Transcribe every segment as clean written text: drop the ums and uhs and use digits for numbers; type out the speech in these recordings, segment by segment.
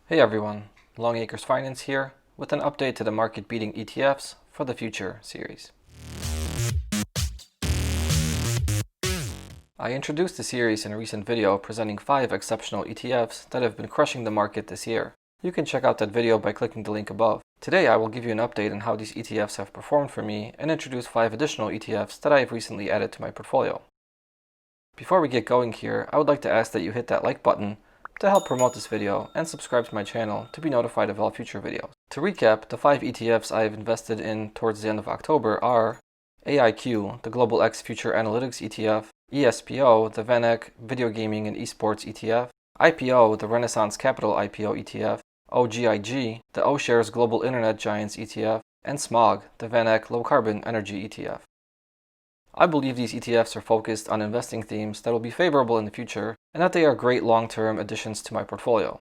Hey everyone, Long Acres Finance here with an update to the market beating ETFs for the Future series. I introduced the series in a recent video presenting 5 exceptional ETFs that have been crushing the market this year. You can check out that video by clicking the link above. Today I will give you an update on how these ETFs have performed for me and introduce 5 additional ETFs that I have recently added to my portfolio. Before we get going here, I would like to ask that you hit that like button to help promote this video and subscribe to my channel to be notified of all future videos. To recap, the 5 ETFs I have invested in towards the end of October are AIQ, the Global X Future Analytics ETF, ESPO, the VanEck Video Gaming and Esports ETF, IPO, the Renaissance Capital IPO ETF, OGIG, the O-Shares Global Internet Giants ETF, and SMOG, the VanEck Low Carbon Energy ETF. I believe these ETFs are focused on investing themes that will be favorable in the future and that they are great long-term additions to my portfolio.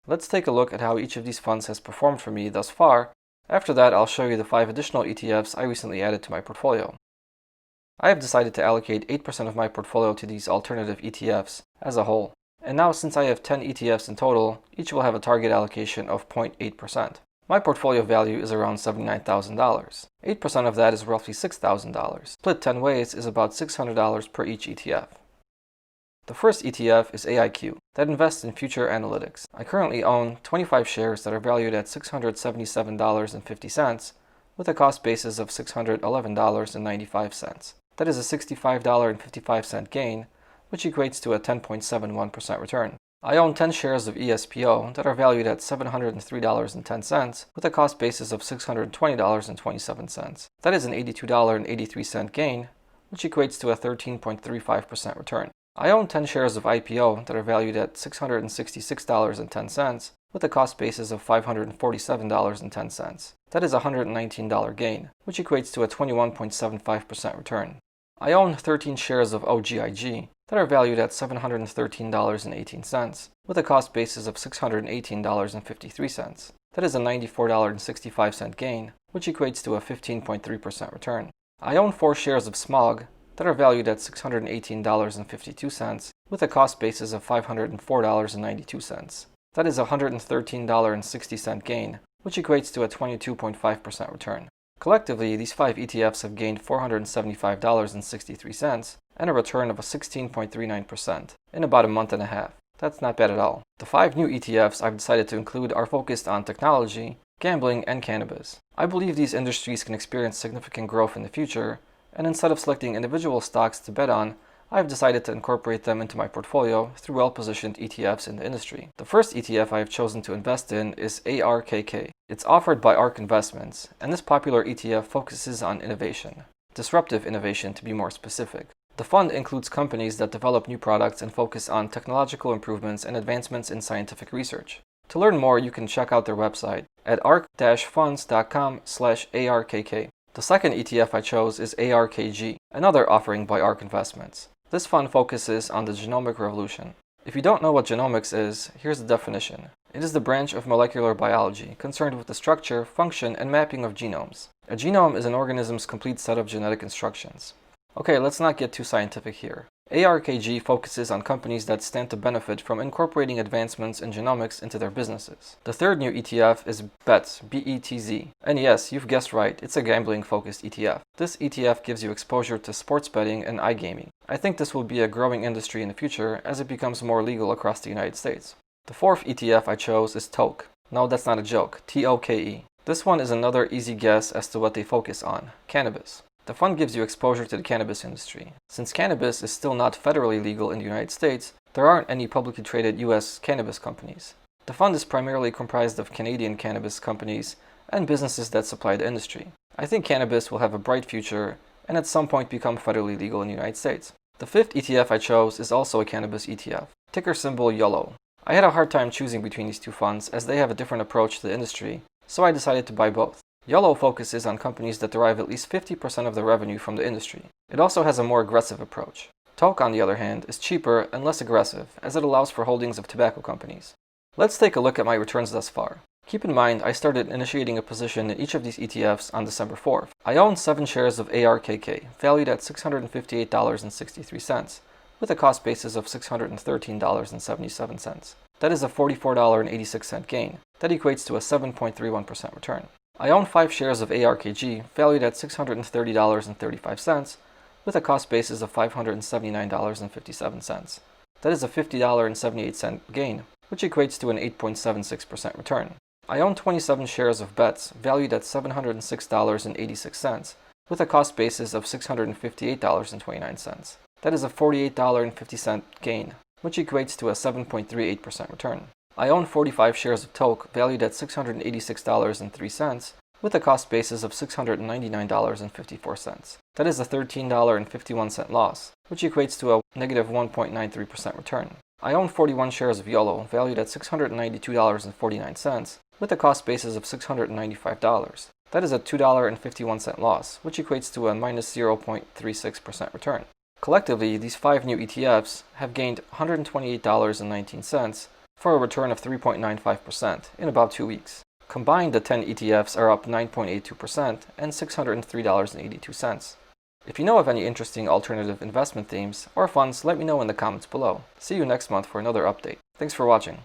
Let's take a look at how each of these funds has performed for me thus far. After that, I'll show you the 5 additional ETFs I recently added to my portfolio. I have decided to allocate 8% of my portfolio to these alternative ETFs as a whole. And now, since I have 10 ETFs in total, each will have a target allocation of 0.8%. My portfolio value is around $79,000. 8% of that is roughly $6,000. Split 10 ways is about $600 per each ETF. The first ETF is AIQ, that invests in future analytics. I currently own 25 shares that are valued at $677.50 with a cost basis of $611.95. That is a $65.55 gain, which equates to a 10.71% return. I own 10 shares of ESPO that are valued at $703.10 with a cost basis of $620.27. That is an $82.83 gain, which equates to a 13.35% return. I own 10 shares of IPO that are valued at $666.10 with a cost basis of $547.10. That is a $119 gain, which equates to a 21.75% return. I own 13 shares of OGIG that are valued at $713.18 with a cost basis of $618.53. That is a $94.65 gain, which equates to a 15.3% return. I own 4 shares of SMOG that are valued at $618.52 with a cost basis of $504.92. That is a $113.60 gain, which equates to a 22.5% return. Collectively, these 5 ETFs have gained $475.63 and a return of a 16.39% in about a month and a half. That's not bad at all. The 5 new ETFs I've decided to include are focused on technology, gambling, and cannabis. I believe these industries can experience significant growth in the future, and instead of selecting individual stocks to bet on, I've decided to incorporate them into my portfolio through well-positioned ETFs in the industry. The first ETF I have chosen to invest in is ARKK. It's offered by Ark Investment, and this popular ETF focuses on innovation. Disruptive innovation, to be more specific. The fund includes companies that develop new products and focus on technological improvements and advancements in scientific research. To learn more, you can check out their website at ark-funds.com/ARKK. The second ETF I chose is ARKG, another offering by Ark Investments. This fund focuses on the genomic revolution. If you don't know what genomics is, here's the definition. It is the branch of molecular biology concerned with the structure, function, and mapping of genomes. A genome is an organism's complete set of genetic instructions. Okay, let's not get too scientific here. ARKG focuses on companies that stand to benefit from incorporating advancements in genomics into their businesses. The third new ETF is BETZ, BETZ. And yes, you've guessed right, it's a gambling-focused ETF. This ETF gives you exposure to sports betting and iGaming. I think this will be a growing industry in the future as it becomes more legal across the United States. The fourth ETF I chose is TOKE. No, that's not a joke, TOKE. This one is another easy guess as to what they focus on, cannabis. The fund gives you exposure to the cannabis industry. Since cannabis is still not federally legal in the United States, there aren't any publicly traded U.S. cannabis companies. The fund is primarily comprised of Canadian cannabis companies and businesses that supply the industry. I think cannabis will have a bright future and at some point become federally legal in the United States. The fifth ETF I chose is also a cannabis ETF, ticker symbol YOLO. I had a hard time choosing between these two funds as they have a different approach to the industry, so I decided to buy both. YOLO focuses on companies that derive at least 50% of their revenue from the industry. It also has a more aggressive approach. TOKE, on the other hand, is cheaper and less aggressive as it allows for holdings of tobacco companies. Let's take a look at my returns thus far. Keep in mind, I started initiating a position in each of these ETFs on December 4th. I own 7 shares of ARKK, valued at $658.63, with a cost basis of $613.77. That is a $44.86 gain. That equates to a 7.31% return. I own 5 shares of ARKG valued at $630.35 with a cost basis of $579.57. That is a $50.78 gain, which equates to an 8.76% return. I own 27 shares of BETZ valued at $706.86 with a cost basis of $658.29. That is a $48.50 gain, which equates to a 7.38% return. I own 45 shares of TOKE valued at $686.03 with a cost basis of $699.54. That is a $13.51 loss, which equates to a negative 1.93% return. I own 41 shares of YOLO valued at $692.49 with a cost basis of $695. That is a $2.51 loss, which equates to a minus 0.36% return. Collectively, these 5 new ETFs have gained $128.19 for a return of 3.95% in about 2 weeks. Combined, the 10 ETFs are up 9.82% and $603.82. If you know of any interesting alternative investment themes or funds, let me know in the comments below. See you next month for another update. Thanks for watching.